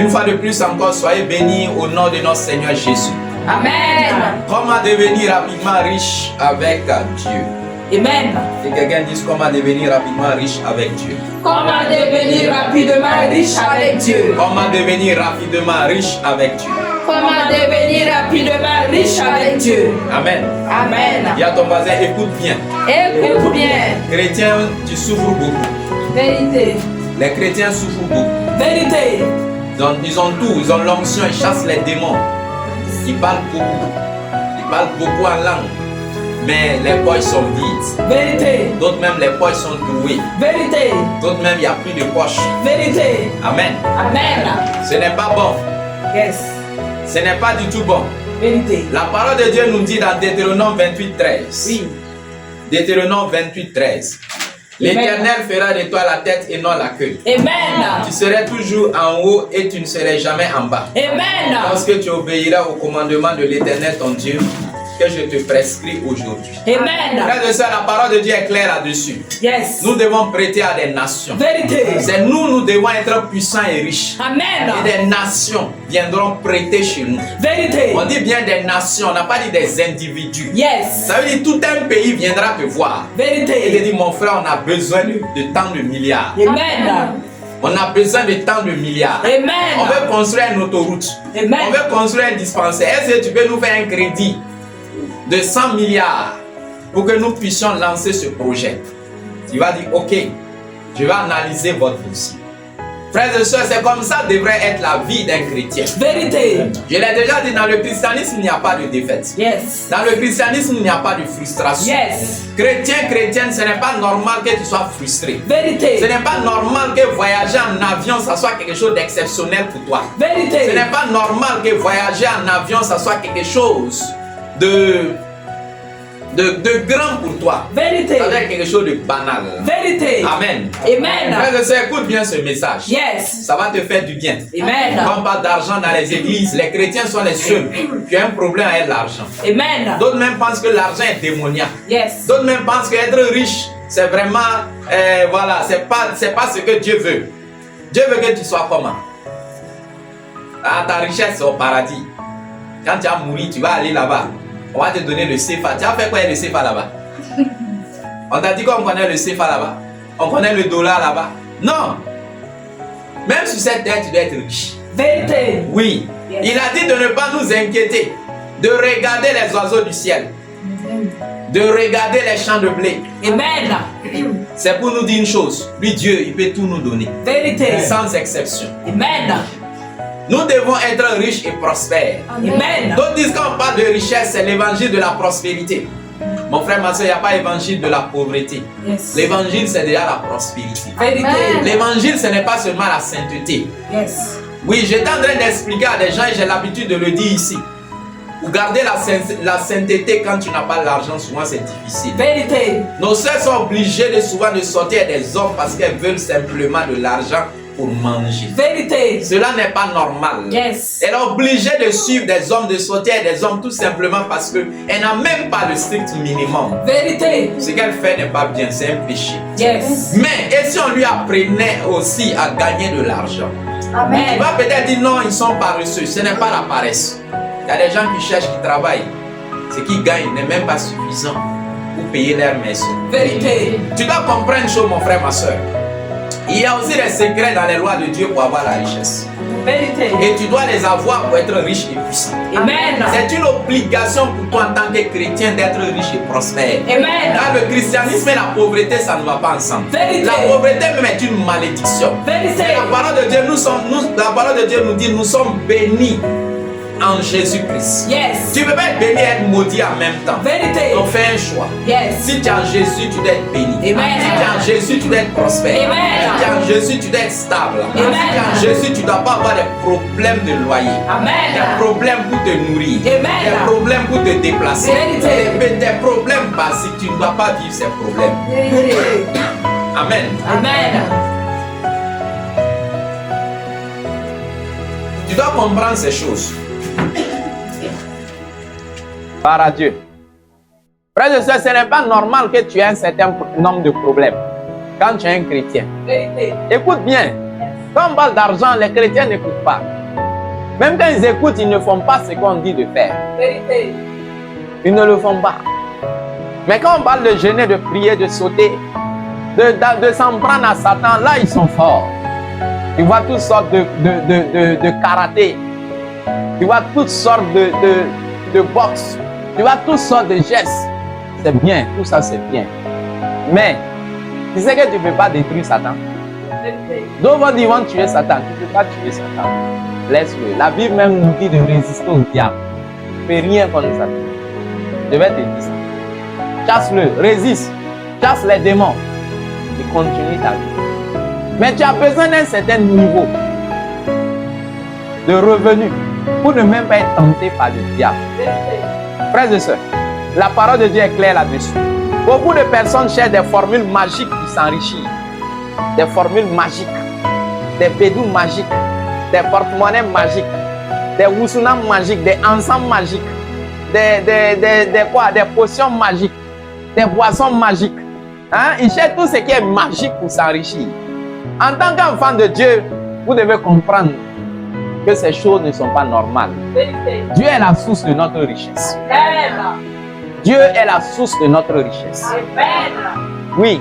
Une fois de plus encore, soyez bénis au nom de notre Seigneur Jésus. Amen. Comment devenir rapidement riche avec Dieu? Amen. Et quelqu'un dise comment devenir rapidement riche avec Dieu. Comment devenir rapidement riche avec Dieu? Comment devenir rapidement riche avec Dieu. Comment devenir rapidement riche avec Dieu? Amen. Amen. Dis à ton voisin, écoute bien. Écoute bien. Chrétiens, tu souffres beaucoup. Vérité. Les chrétiens souffrent beaucoup. Vérité. Ils ont tout, ils ont l'onction, ils chassent les démons. Ils parlent beaucoup. Ils parlent beaucoup en langue. Mais les poches sont vides. Vérité. D'autres même, les poches sont trouées. Vérité. D'autres même, il n'y a plus de poches. Vérité. Amen. Amen. Ce n'est pas bon. Yes. Ce n'est pas du tout bon. Vérité. La parole de Dieu nous dit dans Deutéronome 28, 13. Oui. Deutéronome 28, 13. L'Éternel fera de toi la tête et non la queue. Amen. Tu serais toujours en haut et tu ne serais jamais en bas. Amen. Lorsque tu obéiras au commandement de l'Éternel ton Dieu, que je te prescris aujourd'hui. Amen. Frère de soeur, la parole de Dieu est claire là-dessus. Yes. Nous devons prêter à des nations. Vérité. C'est nous devons être puissants et riches. Amen. Et des nations viendront prêter chez nous. Vérité. On dit bien des nations, on n'a pas dit des individus. Yes. Ça veut dire tout un pays viendra te voir. Et te Vérité. dit, mon frère, on a besoin de tant de milliards. Amen. On a besoin de tant de milliards. Amen. On veut construire une autoroute. Amen. On veut construire un dispensaire. Est-ce que tu peux nous faire un crédit de 100 milliards pour que nous puissions lancer ce projet? Tu vas dire, ok, je vais analyser votre dossier. Frères et sœurs, c'est comme ça devrait être la vie d'un chrétien. Vérité. Je l'ai déjà dit, dans le christianisme, il n'y a pas de défaite. Yes. Dans le christianisme, il n'y a pas de frustration. Yes. Chrétien, chrétienne, ce n'est pas normal que tu sois frustré. Ce Vérité. n'est pas normal que voyager en avion, ça soit quelque chose d'exceptionnel pour toi. Ce Vérité. n'est pas normal que voyager en avion, ça soit quelque chose de grand pour toi. Vérité. Ça doit être quelque chose de banal. Vérité. Amen. Amen. Frères et sœurs, écoute bien ce message. Yes. Ça va te faire du bien. Amen. Quand pas d'argent dans les églises, les chrétiens sont les seuls qui ont un problème avec l'argent. Amen. D'autres même pensent que l'argent est démoniaque. Yes. D'autres même pensent qu'être riche, c'est vraiment, voilà, c'est pas ce que Dieu veut. Dieu veut que tu sois comment? Ah, ta richesse c'est au paradis. Quand tu as mouru, tu vas aller là-bas. On va te donner le CFA. Tu as fait quoi avec le CFA là-bas? On t'a dit qu'on connaît le CFA là-bas? On connaît le dollar là-bas? Non! Même sur cette terre, tu dois être riche. Vérité. Oui. Yes. Il a dit de ne pas nous inquiéter, de regarder les oiseaux du ciel, de regarder les champs de blé. Amen. C'est pour nous dire une chose. Lui, Dieu, il peut tout nous donner. Vérité. Sans exception. Amen. Nous devons être riches et prospères. Amen. D'autres disent qu'on parle de richesse, c'est l'évangile de la prospérité. Mon frère, ma soeur, il n'y a pas l'évangile de la pauvreté. Yes. L'évangile, c'est déjà la prospérité. Vérité. L'évangile, ce n'est pas seulement la sainteté. Yes. Oui, j'étais en train d'expliquer à des gens et j'ai l'habitude de le dire ici. Pour garder la sainteté quand tu n'as pas l'argent, souvent c'est difficile. Vérité. Nos sœurs sont obligées souvent de sortir des hommes parce qu'elles veulent simplement de l'argent pour manger. Vérité. Cela n'est pas normal. Yes. Elle est obligée de suivre des hommes, de sortir des hommes tout simplement parce qu'elle n'a même pas le strict minimum. Vérité. Ce qu'elle fait n'est pas bien, c'est un péché. Yes. Mais et si on lui apprenait aussi à gagner de l'argent? Tu Amen. vas peut-être dire non, ils sont paresseux. Ce n'est pas la paresse. Il y a des gens qui cherchent, qui travaillent. Ce qu'ils gagnent n'est même pas suffisant pour payer leur maison. Vérité. Tu dois comprendre une chose, mon frère, ma soeur. Il y a aussi des secrets dans les lois de Dieu pour avoir la richesse. Vérité. Et tu dois les avoir pour être riche et puissant. Amen. C'est une obligation pour toi en tant que chrétien d'être riche et prospère. Amen. Dans le christianisme et la pauvreté, ça ne va pas ensemble. Vérité. La pauvreté même est une malédiction. Vérité. Mais la parole de Dieu, la parole de Dieu nous dit nous sommes bénis en Jésus-Christ. Yes. Tu ne peux pas être béni et être maudit en même temps. Vérité. Donc fais un choix. Yes. Si tu es en Jésus, tu dois être béni. Amen. Si tu es en Jésus, tu dois être prospère. Amen. Si tu es en Jésus, tu dois être stable. Amen. Si tu es en Jésus, tu ne dois pas avoir des problèmes de loyer. Amen. Des problèmes pour te nourrir. Amen. Des problèmes pour te déplacer. Vérité. Des problèmes basiques. Tu ne dois pas vivre ces problèmes. Vérité. Amen. Amen. Tu dois comprendre ces choses. Par à Dieu. Frère et sœur, ce n'est pas normal que tu aies un certain nombre de problèmes quand tu es un chrétien. Vérité. Écoute bien. Quand on parle d'argent, les chrétiens n'écoutent pas. Même quand ils écoutent, ils ne font pas ce qu'on dit de faire. Vérité. Ils ne le font pas. Mais quand on parle de jeûner, de prier, de sauter, de s'en prendre à Satan, là ils sont forts. Tu vois toutes sortes de karaté. Tu vois toutes sortes de boxe. Tu vois toutes sortes de gestes. C'est bien, tout ça c'est bien. Mais, tu sais que tu ne peux pas détruire Satan. Nobody want tuer Satan. Tu ne peux pas tuer Satan. Laisse-le. La Bible même nous dit de résister au diable. Tu ne fais rien contre Satan. Je vais te dire ça. Chasse-le, résiste. Chasse les démons. Et continue ta vie. Mais tu as besoin d'un certain niveau de revenu pour ne même pas être tenté par le diable. Frères et sœurs, la parole de Dieu est claire là-dessus. Beaucoup de personnes cherchent des formules magiques pour s'enrichir. Des formules magiques, des bédous magiques, des porte-monnaies magiques, des wusunam magiques, des ensembles magiques, des potions magiques, des boissons magiques. Hein? Ils cherchent tout ce qui est magique pour s'enrichir. En tant qu'enfant de Dieu, vous devez comprendre que ces choses ne sont pas normales. Dieu est la source de notre richesse. Dieu est la source de notre richesse. Oui,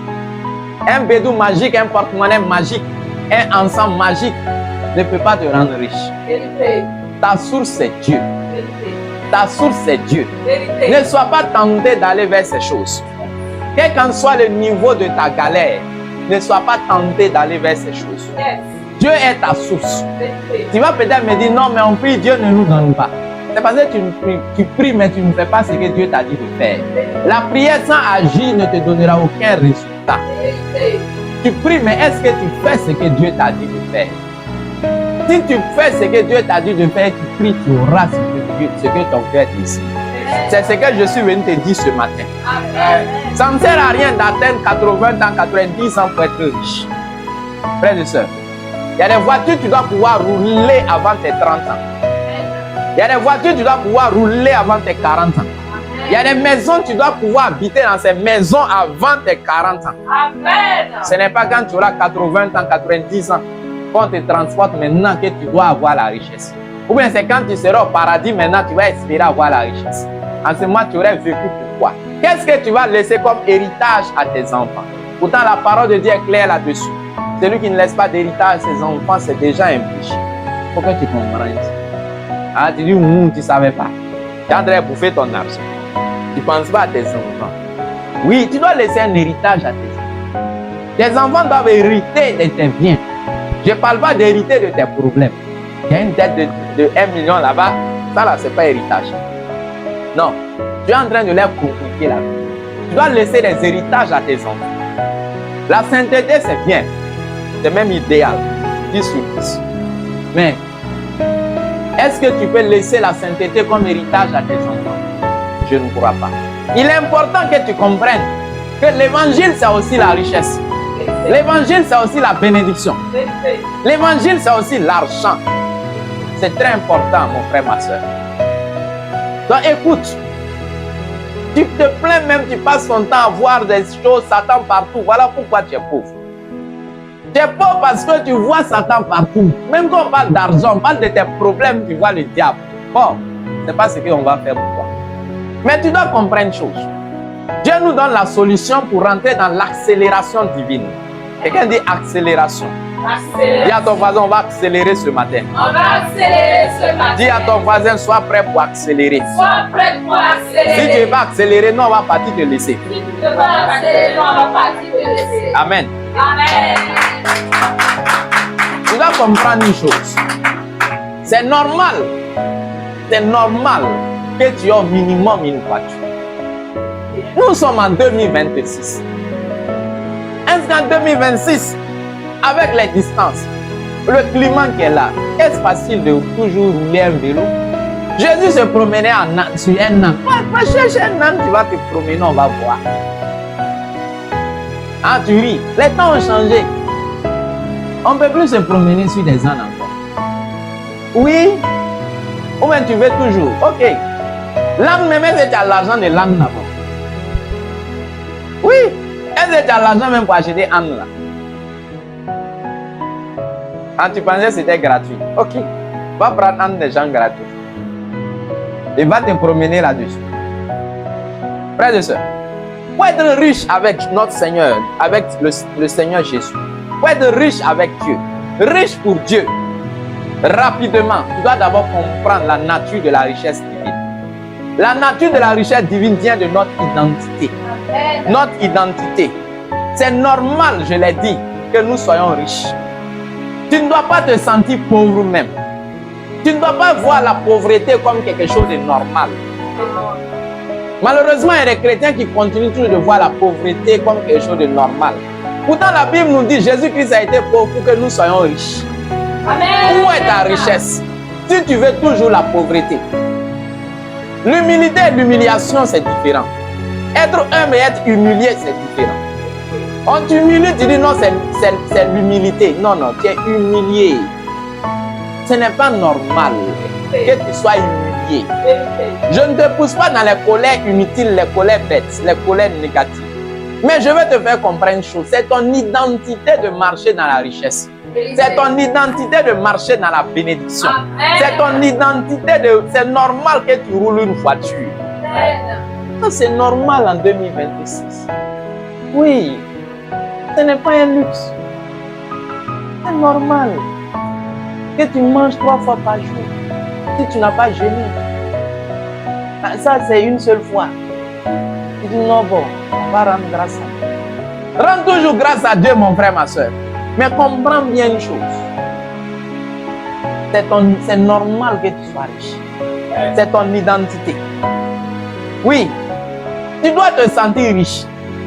un bédou magique, un porte-monnaie magique, un ensemble magique ne peut pas te rendre riche. Ta source c'est Dieu. Ta source c'est Dieu. Ne sois pas tenté d'aller vers ces choses. Quel qu'en soit le niveau de ta galère, ne sois pas tenté d'aller vers ces choses. Dieu est ta source. Tu vas peut-être me dire non, mais on prie, Dieu ne nous donne pas. C'est parce que tu pries, mais tu ne fais pas ce que Dieu t'a dit de faire. La prière sans agir ne te donnera aucun résultat. Tu pries, mais est-ce que tu fais ce que Dieu t'a dit de faire? Si tu fais ce que Dieu t'a dit de faire, tu pries, tu auras ce que ton cœur désire. C'est ce que je suis venu te dire ce matin. Ça ne sert à rien d'atteindre 80 ans, 90 ans pour être riche. Frères et sœurs, il y a des voitures que tu dois pouvoir rouler avant tes 30 ans. Il y a des voitures que tu dois pouvoir rouler avant tes 40 ans. Il y a des maisons que tu dois pouvoir habiter dans ces maisons avant tes 40 ans. Amen. Ce n'est pas quand tu auras 80 ans, 90 ans qu'on te transporte maintenant que tu dois avoir la richesse. Ou bien c'est quand tu seras au paradis maintenant tu vas espérer avoir la richesse. En ce moment tu aurais vécu pourquoi? Qu'est-ce que tu vas laisser comme héritage à tes enfants? Pourtant la parole de Dieu est claire là-dessus. Celui qui ne laisse pas d'héritage à ses enfants, c'est déjà un péché. Il faut que tu comprennes ça. Ah, tu dis, tu ne savais pas. Tu es en train de bouffer ton argent. Tu ne penses pas à tes enfants. Oui, tu dois laisser un héritage à tes enfants. Tes enfants doivent hériter de tes biens. Je ne parle pas d'hériter de tes problèmes. Il y a une dette de 1 million là-bas. Ça, là, ce n'est pas héritage. Non. Tu es en train de leur compliquer la vie. Tu dois laisser des héritages à tes enfants. La sainteté, c'est bien. C'est même idéal. 10 sur 10. Mais, est-ce que tu peux laisser la sainteté comme héritage à tes enfants? Je ne crois pas. Il est important que tu comprennes que l'évangile, c'est aussi la richesse. L'évangile, c'est aussi la bénédiction. L'évangile, c'est aussi l'argent. C'est très important, mon frère, ma soeur. Donc, écoute. Tu te plains même, tu passes ton temps à voir des choses, Satan partout. Voilà pourquoi tu es pauvre. Tu es pauvre parce que tu vois Satan partout. Même quand on parle d'argent, on parle de tes problèmes, tu vois le diable. Bon, ce n'est pas ce qu'on va faire pour toi. Mais tu dois comprendre une chose. Dieu nous donne la solution pour rentrer dans l'accélération divine. Quelqu'un dit accélération. Dis à ton voisin, on va accélérer ce matin. On va accélérer ce matin. Dis à ton voisin, sois prêt pour accélérer. Sois prêt pour accélérer. Si tu ne veux pas accélérer, non, on va partir te laisser. Si tu ne veux pas accélérer, non, on va partir te laisser. Amen. Amen. Tu dois comprendre une chose. C'est normal que tu aies au minimum une voiture. Nous sommes en 2026. Est-ce qu'en 2026, avec les distances, le climat qui est là, est-ce facile de toujours rouler un vélo? Jésus se promenait sur un âne. Va chercher un âne, tu vas te promener, on va voir. Ah, tu ris. Les temps ont changé. On ne peut plus se promener sur des ânes encore. Oui. Ou bien tu veux toujours. Ok. L'âne, même est-ce que tu as l'argent de l'âne là-bas? Oui. Est-ce que tu as l'argent même pour acheter un âne là? Quand tu pensais que c'était gratuit. Ok. Va prendre un des gens gratuits. Et va te promener là-dessus. Frères et sœurs, pour être riche avec notre Seigneur, avec le Seigneur Jésus, pour être riche avec Dieu, riche pour Dieu, rapidement, tu dois d'abord comprendre la nature de la richesse divine. La nature de la richesse divine vient de notre identité. Notre identité. C'est normal, je l'ai dit, que nous soyons riches. Tu ne dois pas te sentir pauvre même. Tu ne dois pas voir la pauvreté comme quelque chose de normal. Malheureusement, il y a des chrétiens qui continuent toujours de voir la pauvreté comme quelque chose de normal. Pourtant, la Bible nous dit que Jésus-Christ a été pauvre pour que nous soyons riches. Amen. Où est ta richesse? Si tu veux toujours la pauvreté. L'humilité et l'humiliation, c'est différent. Être humble et être humilié, c'est différent. On t'humilie, tu dis non, c'est l'humilité. Non, non, tu es humilié. Ce n'est pas normal que tu sois humilié. Je ne te pousse pas dans les colères inutiles, les colères bêtes, les colères négatives. Mais je veux te faire comprendre une chose. C'est ton identité de marcher dans la richesse. C'est ton identité de marcher dans la bénédiction. C'est ton identité de... C'est normal que tu roules une voiture. C'est normal en 2026. Oui. Ce n'est pas un luxe. C'est normal que tu manges 3 fois par jour. Si tu n'as pas jeûné. Ça, c'est une seule fois. Tu dis non, bon, on va rendre grâce à Dieu. Rends toujours grâce à Dieu, mon frère, ma soeur. Mais comprends bien une chose. C'est normal que tu sois riche. C'est ton identité. Oui, tu dois te sentir riche.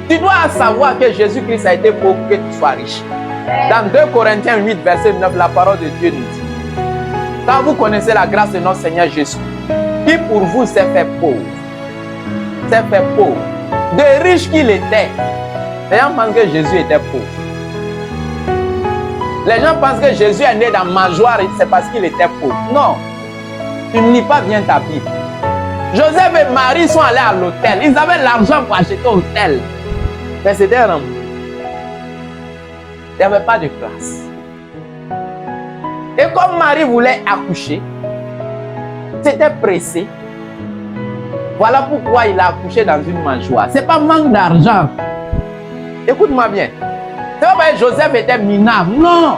Tu dois savoir que Jésus-Christ a été pauvre pour que tu sois riche. Dans 2 Corinthiens 8, verset 9, la parole de Dieu nous dit: quand vous connaissez la grâce de notre Seigneur Jésus, qui pour vous s'est fait pauvre, de riche qu'il était, les gens pensent que Jésus était pauvre. Les gens pensent que Jésus est né dans ma joie, c'est parce qu'il était pauvre. Non, tu ne lis pas bien ta Bible. Joseph et Marie sont allés à l'hôtel. Ils avaient l'argent pour acheter l'hôtel. Mais c'était rempli. Il n'y avait pas de place. Et comme Marie voulait accoucher, c'était pressé. Voilà pourquoi il a accouché dans une mangeoire. Ce n'est pas manque d'argent. Écoute-moi bien. Ce n'est pas que Joseph était minable. Non.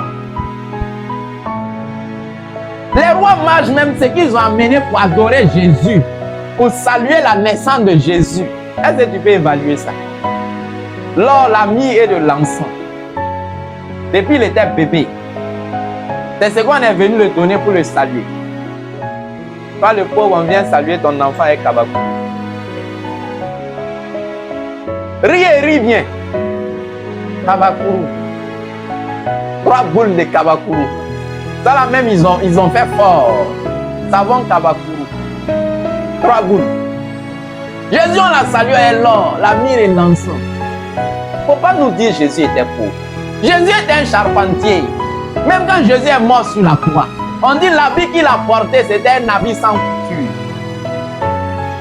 Les rois mages, même ce qu'ils ont amené pour adorer Jésus, pour saluer la naissance de Jésus. Est-ce que tu peux évaluer ça? L'or, la myrrhe et de l'encens. Depuis il était bébé. C'est ce qu'on est venu le donner pour le saluer. Toi, le pauvre, on vient saluer ton enfant avec Kabakourou. Ris et ris bien. Kabakourou. 3 boules de Kabakourou. Ça là même, ils ont fait fort. Savon Kabakourou. 3 boules. Jésus, on l'a salué avec l'or, la myrrhe et l'encens. Il ne faut pas nous dire que Jésus était pauvre. Jésus était un charpentier. Même quand Jésus est mort sur la croix, on dit l'habit qu'il a porté, c'était un habit sans couture,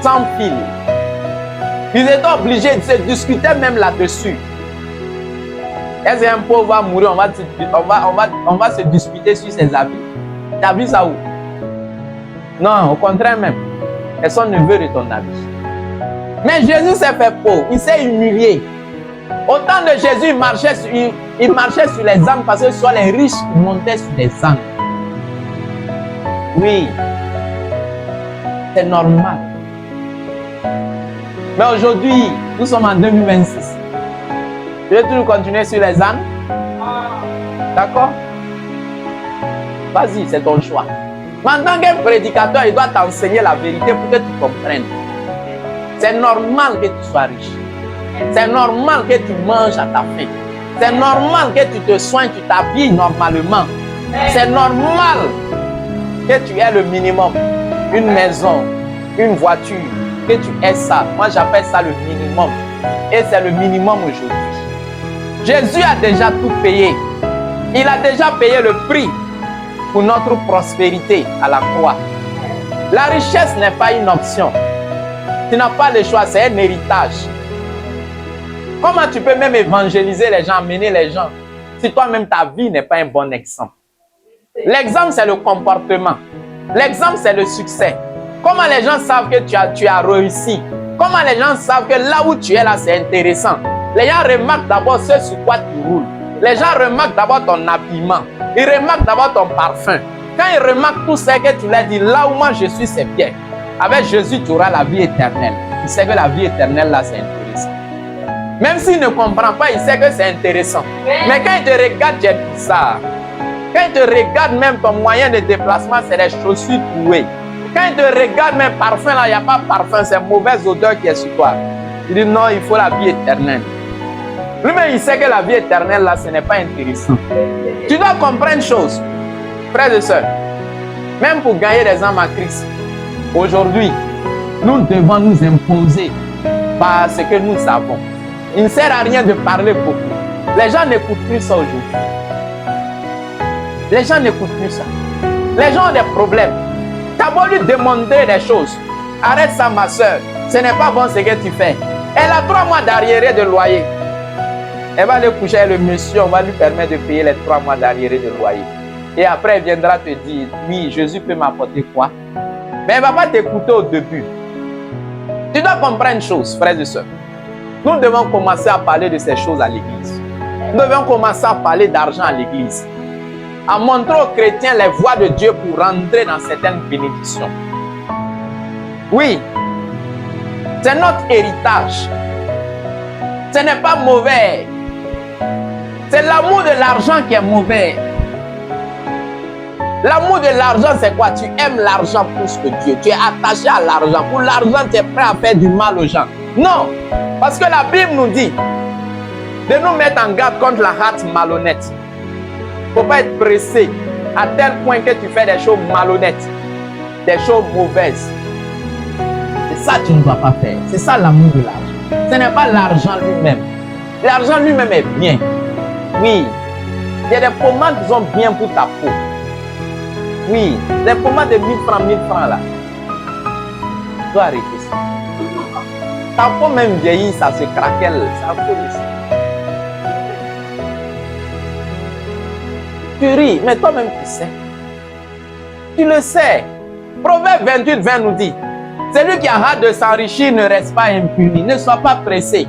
sans fil. Ils étaient obligés de se discuter même là-dessus. Est-ce qu'un pauvre va mourir, on va se disputer sur ses habits? Tu as vu ça où? Non, au contraire même. Personne ne veut de ton habit. Mais Jésus s'est fait pauvre, il s'est humilié. Au temps de Jésus, il marchait sur les ânes parce que soit les riches montaient sur les ânes. Oui, c'est normal. Mais aujourd'hui, nous sommes en 2026. Tu veux toujours continuer sur les ânes? D'accord? Vas-y, c'est ton choix. Mais en tant qu'un prédicateur, il doit t'enseigner la vérité pour que tu comprennes. C'est normal que tu sois riche. C'est normal que tu manges à ta faim. C'est normal que tu te soignes, tu t'habilles normalement. C'est normal que tu aies le minimum. Une maison, une voiture, que tu aies ça. Moi, j'appelle ça le minimum. Et c'est le minimum aujourd'hui. Jésus a déjà tout payé. Il a déjà payé le prix pour notre prospérité à la croix. La richesse n'est pas une option. Tu n'as pas le choix, c'est un héritage. Comment tu peux même évangéliser les gens, amener les gens, si toi-même ta vie n'est pas un bon exemple? L'exemple, c'est le comportement. L'exemple, c'est le succès. Comment les gens savent que tu as réussi? Comment les gens savent que là où tu es là, c'est intéressant? Les gens remarquent d'abord ce sur quoi tu roules. Les gens remarquent d'abord ton habillement. Ils remarquent d'abord ton parfum. Quand ils remarquent tout ce que tu leur dis, là où moi je suis, c'est bien. Avec Jésus, tu auras la vie éternelle. Il sait que la vie éternelle, là, c'est intéressant. Même s'il ne comprend pas, il sait que c'est intéressant. Mais quand il te regarde, tu es bizarre. Quand il te regarde, même ton moyen de déplacement, c'est les chaussures trouées. Quand il te regarde, même parfum, là, il n'y a pas de parfum, c'est mauvaise odeur qui est sur toi. Il dit non, il faut la vie éternelle. Lui-même, il sait que la vie éternelle, là, ce n'est pas intéressant. Tu dois comprendre une chose, frères et sœurs. Même pour gagner des âmes à Christ, aujourd'hui, nous devons nous imposer par ce que nous savons. Il ne sert à rien de parler beaucoup. Les gens n'écoutent plus ça aujourd'hui. Les gens n'écoutent plus ça. Les gens ont des problèmes. Tu as beau lui demander des choses. Arrête ça, ma soeur. Ce n'est pas bon ce que tu fais. Elle a 3 mois d'arriéré de loyer. Elle va aller coucher avec le monsieur. On va lui permettre de payer les 3 mois d'arriéré de loyer. Et après, elle viendra te dire, oui, Jésus peut m'apporter quoi? Mais elle ne va pas t'écouter au début. Tu dois comprendre une chose, frères et sœurs. Nous devons commencer à parler de ces choses à l'église. Nous devons commencer à parler d'argent à l'église. À montrer aux chrétiens les voies de Dieu pour rentrer dans certaines bénédictions. Oui, c'est notre héritage. Ce n'est pas mauvais. C'est l'amour de l'argent qui est mauvais. L'amour de l'argent, c'est quoi? Tu aimes l'argent plus que Dieu. Tu es attaché à l'argent. Pour l'argent, tu es prêt à faire du mal aux gens. Non, parce que la Bible nous dit de nous mettre en garde contre la hâte malhonnête. Il ne faut pas être pressé à tel point que tu fais des choses malhonnêtes, des choses mauvaises. C'est ça que tu ne dois pas faire. C'est ça l'amour de l'argent. Ce n'est pas l'argent lui-même. L'argent lui-même est bien. Oui, il y a des pommades qui sont bien pour ta peau. Oui, les pommades de 1000 francs là. Tu dois arrêter ça. Ta peau même vieillit, ça se craquelle, ça coule ici. Tu ris, mais toi-même tu sais. Tu le sais. Proverbe 28, 20 nous dit, celui qui a hâte de s'enrichir ne reste pas impuni. Ne sois pas pressé.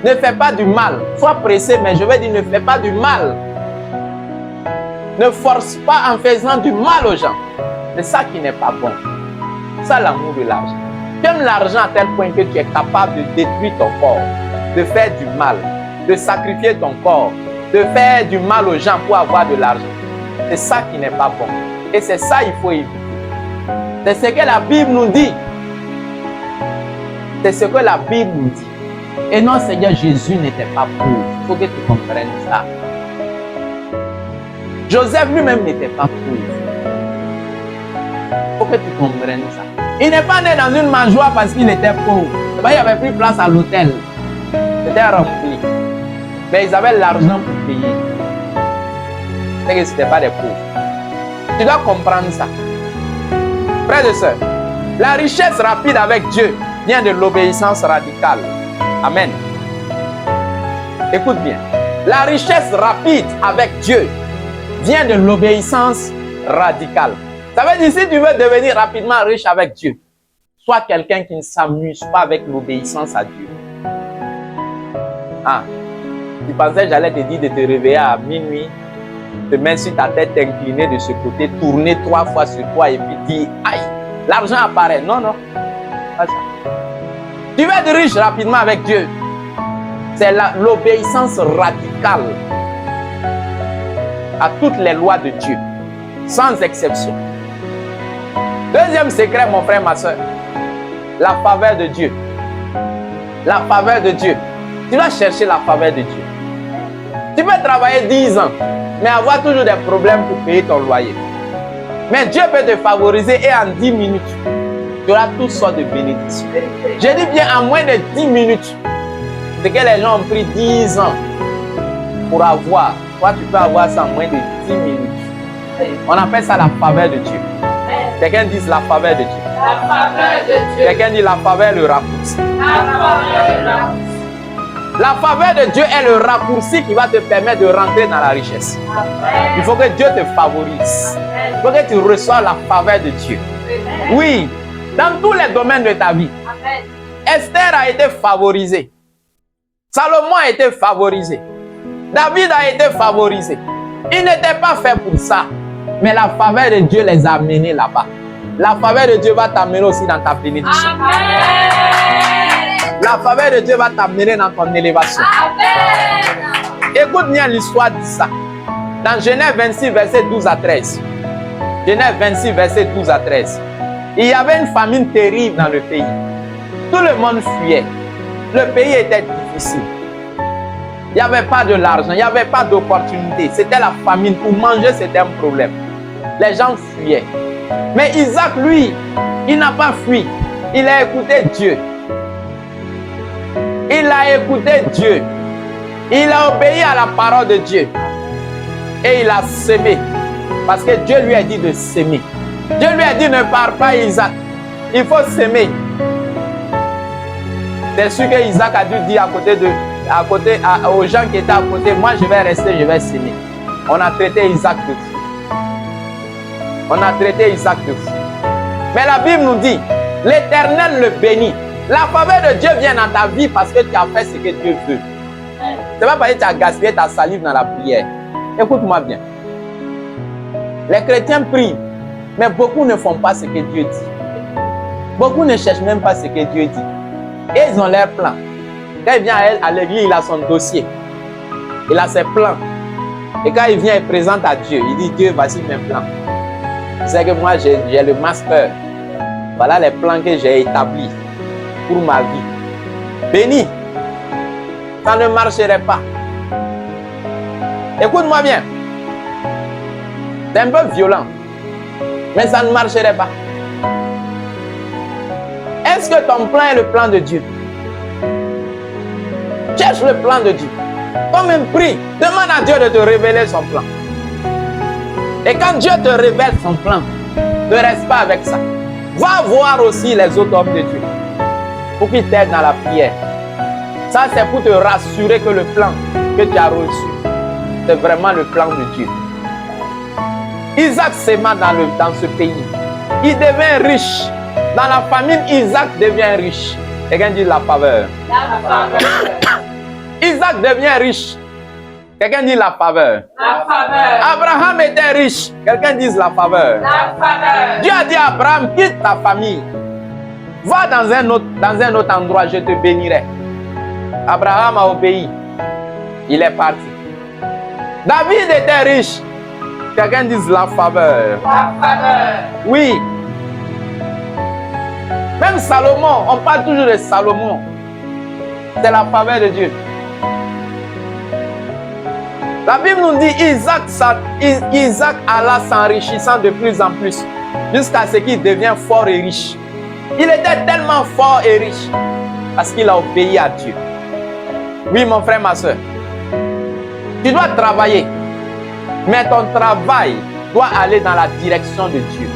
Ne fais pas du mal. Sois pressé, mais je vais dire ne fais pas du mal. Ne force pas en faisant du mal aux gens. C'est ça qui n'est pas bon. C'est ça l'amour de l'argent. Tu aimes l'argent à tel point que tu es capable de détruire ton corps, de faire du mal, de sacrifier ton corps, de faire du mal aux gens pour avoir de l'argent. C'est ça qui n'est pas bon. Et c'est ça qu'il faut éviter. C'est ce que la Bible nous dit. C'est ce que la Bible nous dit. Et non, Seigneur, Jésus n'était pas pauvre. Il faut que tu comprennes ça. Joseph lui-même n'était pas pauvre. Il faut que tu comprennes ça. Il n'est pas né dans une mangeoire parce qu'il était pauvre. Il n'y avait plus de place à l'hôtel. C'était rempli. Mais ils avaient l'argent pour payer. C'est que ce n'était pas des pauvres. Tu dois comprendre ça. Frères et sœurs, la richesse rapide avec Dieu vient de l'obéissance radicale. Amen. Écoute bien. La richesse rapide avec Dieu vient de l'obéissance radicale. Ça veut dire, si tu veux devenir rapidement riche avec Dieu, sois quelqu'un qui ne s'amuse pas avec l'obéissance à Dieu. Ah, tu pensais que j'allais te dire de te réveiller à minuit, te mettre sur ta tête inclinée de ce côté, tourner 3 fois sur toi et puis dire, aïe, l'argent apparaît. Non, non, pas ça. Tu veux être riche rapidement avec Dieu. C'est l'obéissance radicale à toutes les lois de Dieu, sans exception. Deuxième secret, mon frère, ma soeur, la faveur de Dieu. La faveur de Dieu. Tu dois chercher la faveur de Dieu. Tu peux travailler 10 ans, mais avoir toujours des problèmes pour payer ton loyer. Mais Dieu peut te favoriser et en 10 minutes, tu auras toutes sortes de bénédictions. Je dis bien en moins de 10 minutes. C'est que les gens ont pris 10 ans pour avoir. Toi, tu peux avoir ça en moins de 10 minutes. On appelle ça la faveur de Dieu. Quelqu'un dit la faveur de Dieu. La faveur de Dieu. Quelqu'un dit la faveur le raccourci. La faveur le raccourci. La faveur de Dieu est le raccourci qui va te permettre de rentrer dans la richesse. Amen. Il faut que Dieu te favorise. Amen. Il faut que tu reçoives la faveur de Dieu. Amen. Oui, dans tous les domaines de ta vie. Amen. Esther a été favorisée. Salomon a été favorisé. David a été favorisé. Il n'était pas fait pour ça. Mais la faveur de Dieu les a amenés là-bas. La faveur de Dieu va t'amener aussi dans ta bénédiction. La faveur de Dieu va t'amener dans ton élévation. Amen. Écoute bien l'histoire de ça. Dans Genèse 26, verset 12 à 13. Genèse 26, verset 12 à 13. Il y avait une famine terrible dans le pays. Tout le monde fuyait. Le pays était difficile. Il n'y avait pas de l'argent, il n'y avait pas d'opportunité. C'était la famine. Pour manger, c'était un problème. Les gens fuyaient. Mais Isaac, lui, il n'a pas fui. Il a écouté Dieu. Il a écouté Dieu. Il a obéi à la parole de Dieu. Et il a sémé. Parce que Dieu lui a dit de s'aimer. Dieu lui a dit ne pars pas Isaac. Il faut s'aimer. C'est sûr que Isaac a dû dire aux gens qui étaient à côté, moi je vais rester, je vais s'aimer. On a traité Isaac de fou. On a traité Isaac de fou. Mais la Bible nous dit, l'Éternel le bénit. La faveur de Dieu vient dans ta vie parce que tu as fait ce que Dieu veut. Ce n'est pas parce que tu as gaspillé ta salive dans la prière. Écoute-moi bien. Les chrétiens prient, mais beaucoup ne font pas ce que Dieu dit. Beaucoup ne cherchent même pas ce que Dieu dit. Et ils ont leur plan. Quand il vient à l'église, il a son dossier. Il a ses plans. Et quand il vient, il présente à Dieu. Il dit, Dieu, voici mes plans. C'est que moi, j'ai le master. Voilà les plans que j'ai établis pour ma vie. Béni. Ça ne marcherait pas. Écoute-moi bien. C'est un peu violent. Mais ça ne marcherait pas. Est-ce que ton plan est le plan de Dieu? Cherche le plan de Dieu. Comme un prix, demande à Dieu de te révéler son plan. Et quand Dieu te révèle son plan, ne reste pas avec ça. Va voir aussi les autres hommes de Dieu pour qu'ils t'aident dans la prière. Ça, c'est pour te rassurer que le plan que tu as reçu, c'est vraiment le plan de Dieu. Isaac s'aima dans ce pays. Il devient riche. Dans la famine, Isaac devient riche. Quelqu'un dit la faveur. La faveur. Isaac devient riche. Quelqu'un dit la faveur. La faveur. Abraham était riche. Quelqu'un dit la faveur. La faveur. Dieu a dit à Abraham, quitte ta famille. Va dans un autre endroit, je te bénirai. Abraham a obéi. Il est parti. David était riche. Quelqu'un dit la faveur. La faveur. Oui. Même Salomon, on parle toujours de Salomon. C'est la faveur de Dieu. La Bible nous dit Isaac alla s'enrichissant de plus en plus jusqu'à ce qu'il devienne fort et riche. Il était tellement fort et riche parce qu'il a obéi à Dieu. Oui, mon frère, ma soeur. Tu dois travailler, mais ton travail doit aller dans la direction de Dieu.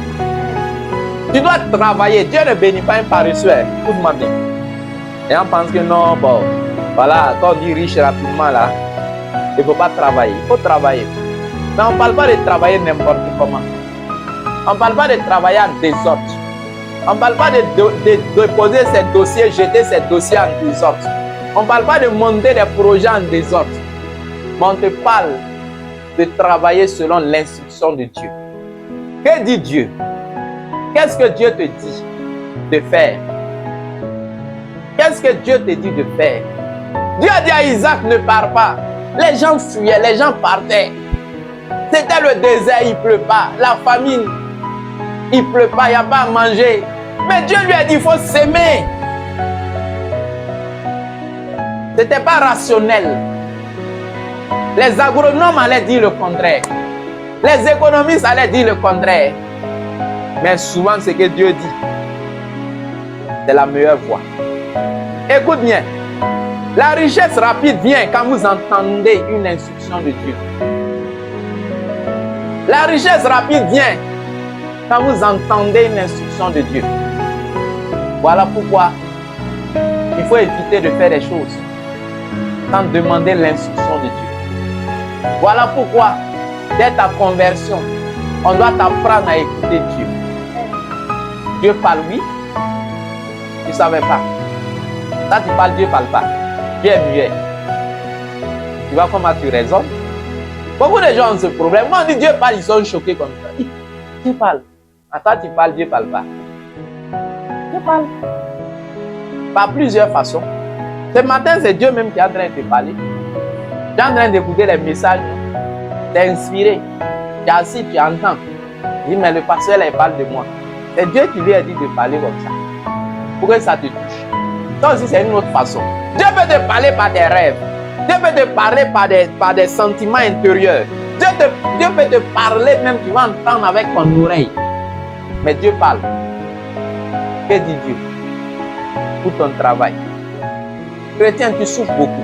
Tu dois travailler. Dieu ne bénit pas un paresseux. Écoute-moi bien. Et on pense que non, bon, voilà, quand on dit riche rapidement là, il ne faut pas travailler. Il faut travailler. Mais on ne parle pas de travailler n'importe comment. On ne parle pas de travailler en désordre. On ne parle pas de poser ses dossiers, jeter ses dossiers en désordre. On ne parle pas de monter des projets en désordre. Mais on te parle de travailler selon l'instruction de Dieu. Que dit Dieu? Qu'est-ce que Dieu te dit de faire? Qu'est-ce que Dieu te dit de faire? Dieu a dit à Isaac, ne pars pas. Les gens fuyaient, les gens partaient. C'était le désert, il ne pleut pas. La famine, il ne pleut pas, il n'y a pas à manger. Mais Dieu lui a dit, il faut s'aimer. Ce n'était pas rationnel. Les agronomes allaient dire le contraire. Les économistes allaient dire le contraire. Mais souvent, ce que Dieu dit, c'est la meilleure voie. Écoute bien. La richesse rapide vient quand vous entendez une instruction de Dieu. La richesse rapide vient quand vous entendez une instruction de Dieu. Voilà pourquoi il faut éviter de faire des choses sans demander l'instruction de Dieu. Voilà pourquoi, dès ta conversion, on doit t'apprendre à écouter Dieu. Dieu parle, oui. Tu ne savais pas. Là, tu parles, Dieu ne parle pas. Dieu est muet. Tu vois comment tu raisonnes? Beaucoup de gens ont ce problème. Quand on dit Dieu parle, ils sont choqués comme ça. Dieu parle. À toi, tu parles, Dieu ne parle pas. Dieu parle. Par plusieurs façons. Ce matin, c'est Dieu même qui est en train de te parler. Tu es en train d'écouter les messages. Tu es inspiré. Tu es assis, tu entends. Il dit, mais le pasteur, là, il parle de moi. C'est Dieu qui lui a dit de parler comme ça. Pour que ça te touche. Ça aussi, c'est une autre façon. Dieu peut te parler par des rêves. Dieu peut te parler par des sentiments intérieurs. Dieu peut te parler même, tu vas entendre avec ton oreille. Mais Dieu parle. Que dit Dieu? Pour ton travail. Chrétien, tu souffres beaucoup.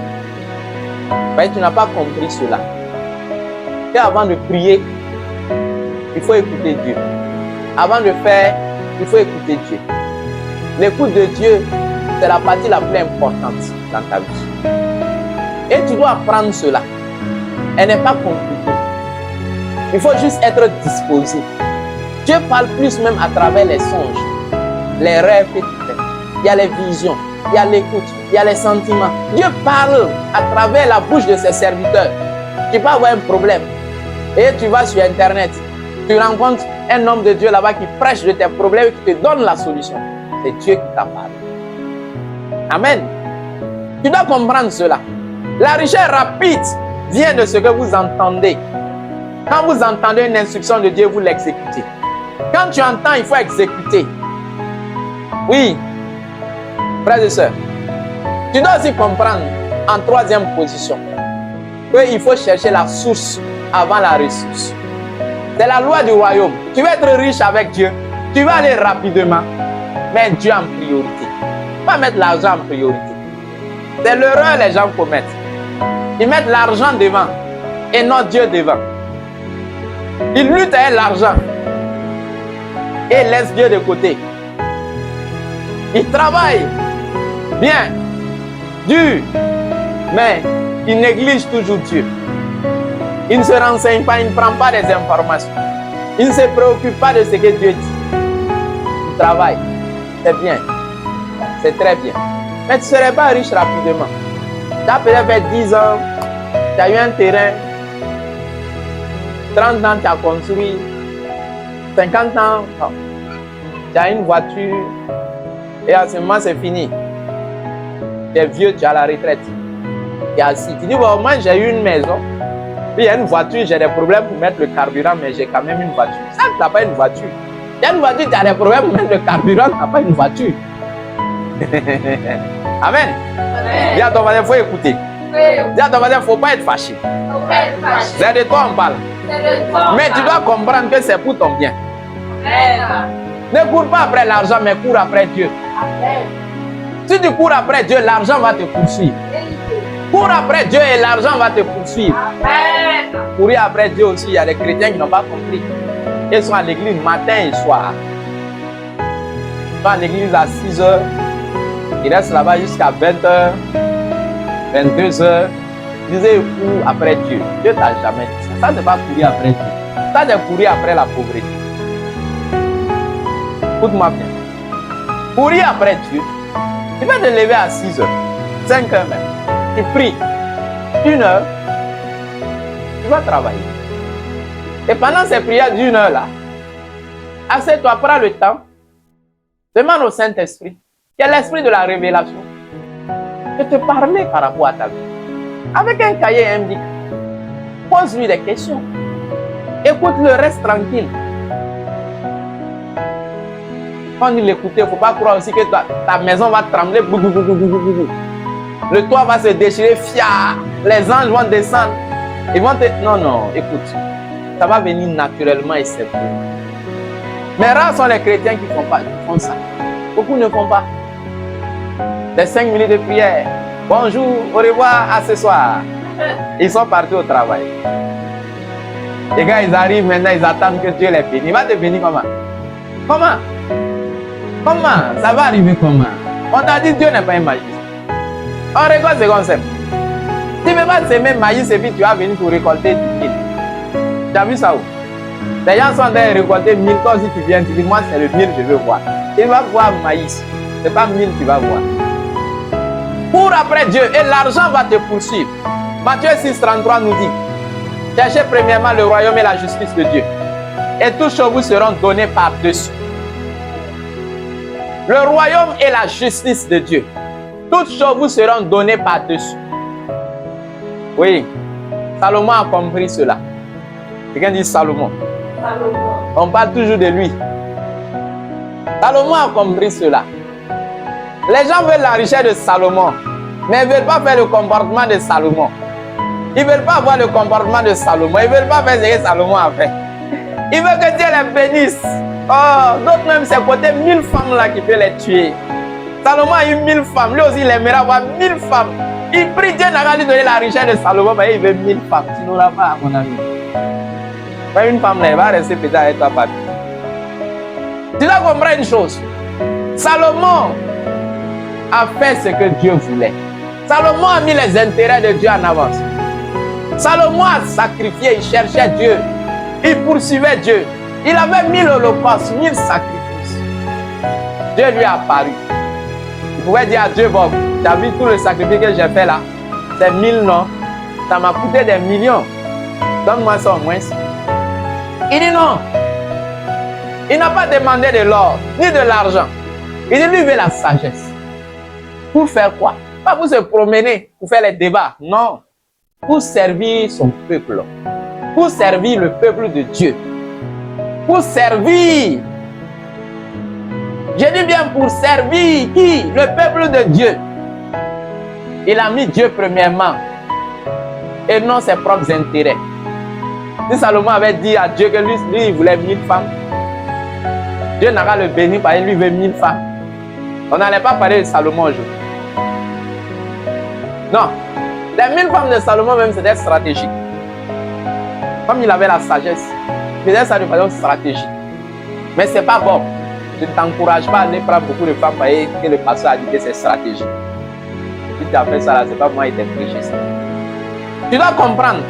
Mais tu n'as pas compris cela. Et avant de prier, il faut écouter Dieu. Avant de faire, il faut écouter Dieu. L'écoute de Dieu, c'est la partie la plus importante dans ta vie. Et tu dois apprendre cela. Elle n'est pas compliquée. Il faut juste être disposé. Dieu parle plus même à travers les songes, les rêves que tu fais. Il y a les visions, il y a l'écoute, il y a les sentiments. Dieu parle à travers la bouche de ses serviteurs. Tu peux avoir un problème et tu vas sur Internet. Tu rencontres un homme de Dieu là-bas qui prêche de tes problèmes et qui te donne la solution. C'est Dieu qui t'a parlé. Amen. Tu dois comprendre cela. La richesse rapide vient de ce que vous entendez. Quand vous entendez une instruction de Dieu, vous l'exécutez. Quand tu entends, il faut exécuter. Oui, frères et sœurs, tu dois aussi comprendre en troisième position qu'il faut chercher la source avant la ressource. C'est la loi du royaume. Tu veux être riche avec Dieu, tu vas aller rapidement, mais Dieu en priorité. Pas mettre l'argent en priorité. C'est l'erreur que les gens commettent. Ils mettent l'argent devant et non Dieu devant. Ils luttent avec l'argent et laissent Dieu de côté. Ils travaillent bien, dur, mais ils négligent toujours Dieu. Ils ne se renseignent pas, ils ne prennent pas des informations. Ils ne se préoccupent pas de ce que Dieu dit. Ils travaillent, c'est bien, c'est très bien. Mais tu ne serais pas riche rapidement. Tu as peut-être fait 10 ans, tu as eu un terrain, 30 ans, tu as construit, 50 ans, tu as une voiture, et à ce moment, c'est fini. Tu es vieux, tu es à la retraite. Tu es assis. Tu dis, bon, moi, j'ai eu une maison, puis il y a une voiture, j'ai des problèmes pour mettre le carburant, mais j'ai quand même une voiture. Ça, tu n'as pas une voiture. Il y a une voiture, tu as des problèmes pour mettre le carburant, tu n'as pas une voiture. Amen. Dis à ton voisin, il faut écouter. Dis à ton voisin, il ne faut pas être fâché. C'est de toi on parle. Mais tu dois comprendre que c'est pour ton bien. Ne cours pas après l'argent, mais cours après Dieu. Si tu cours après Dieu, l'argent va te poursuivre. Cours après Dieu et l'argent va te poursuivre. Courir après Dieu aussi, il y a des chrétiens qui n'ont pas compris. Ils sont à l'église matin et soir. Ils sont à l'église à 6 h. Ils restent là-bas jusqu'à 20 h, 22 h. Ils courent après Dieu. Dieu t'a jamais dit ça. Ça, c'est pas courir après Dieu. Ça, c'est courir après la pauvreté. Écoute-moi bien. Courir après Dieu, tu vas te lever à 6 h, 5 h même. Tu pries 1 heure, tu vas travailler. Et pendant ces prières d'1 heure là, assieds-toi, prends le temps, demande au Saint-Esprit, qui est l'esprit de la révélation, de te parler par rapport à ta vie. Avec un cahier et un bic, pose-lui des questions. Écoute-le, reste tranquille. Quand il l'écoute, il ne faut pas croire aussi que ta maison va trembler. Le toit va se déchirer, fia. Les anges vont descendre. Ils vont te... Non, non, écoute. Ça va venir naturellement et c'est bon. Mais rares sont les chrétiens qui font ça. Beaucoup ne font pas. Les 5 minutes de prière. Bonjour, au revoir, à ce soir. Ils sont partis au travail. Les gars, ils arrivent maintenant, ils attendent que Dieu les bénisse. Il va te bénir comment? Comment? Comment? Ça va arriver comment? On t'a dit Dieu n'est pas un magicien. On regarde ce concept. vas semer maïs et puis tu vas venir pour récolter 10 000. Tu as vu ça où? Les gens sont en train de récolter 1000. Toi aussi tu viens, tu dis moi c'est le 1000 je veux voir. Tu vas voir maïs. C'est pas 1000 tu vas voir. Cours après Dieu et l'argent va te poursuivre. Matthieu 6,33 nous dit, cherchez premièrement le royaume et la justice de Dieu. Et toutes choses vous seront données par-dessus. Le royaume et la justice de Dieu. Toutes choses vous seront données par-dessus. Oui, Salomon a compris cela. Quelqu'un dit Salomon. On parle toujours de lui. Salomon a compris cela. Les gens veulent la richesse de Salomon, mais ils ne veulent pas faire le comportement de Salomon. Ils ne veulent pas avoir le comportement de Salomon. Ils ne veulent pas faire ce que Salomon a fait. Ils veulent que Dieu les bénisse. Oh, d'autres même, c'est côté 1000 femmes là qui peut les tuer. Salomon a eu 1000 femmes. Lui aussi, il aimerait avoir 1000 femmes. Il prie Dieu n'a pas lui donner la richesse de Salomon, mais il veut 1000 femmes. Tu n'auras pas, mon ami. Mais une femme là, elle va rester peut-être avec toi, papi. Tu dois comprendre une chose. Salomon a fait ce que Dieu voulait. Salomon a mis les intérêts de Dieu en avance. Salomon a sacrifié, il cherchait Dieu. Il poursuivait Dieu. Il avait 1000 holocaustes, 1000 sacrifices. Dieu lui a apparu. Il pouvait dire à Dieu, Bob, tu as vu tout le sacrifice que j'ai fait là? C'est 1000 non? Ça m'a coûté des millions. Donne-moi ça au moins. Il dit non. Il n'a pas demandé de l'or, ni de l'argent. Il dit, lui, il veut la sagesse. Pour faire quoi? Pas pour se promener, pour faire les débats. Non. Pour servir son peuple. Pour servir le peuple de Dieu. Pour servir. Je dis bien pour servir qui? Le peuple de Dieu. Il a mis Dieu premièrement. Et non ses propres intérêts. Si Salomon avait dit à Dieu que lui il voulait 1000 femmes, Dieu n'a qu'à le bénir parce qu'il lui veut 1000 femmes. On n'allait pas parler de Salomon aujourd'hui. Non. Les 1000 femmes de Salomon même c'était stratégique. Comme il avait la sagesse, il faisait ça de façon stratégique. Mais ce n'est pas bon. Je ne t'encourage pas à aller prendre beaucoup de femmes parce que le pasteur a dit que c'est stratégique. Si tu as fait ça là, ce n'est pas moi qui t'ai prêché ça. Tu dois comprendre.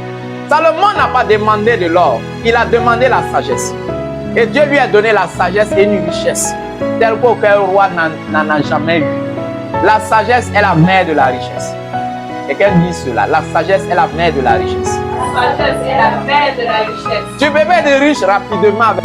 Salomon n'a pas demandé de l'or, il a demandé la sagesse. Et Dieu lui a donné la sagesse et une richesse, telle qu'aucun roi n'en a jamais eu. La sagesse est la mère de la richesse. Quelqu'un dit cela, la sagesse est la mère de la richesse. La sagesse est la mère de la richesse. Tu peux être riche rapidement avec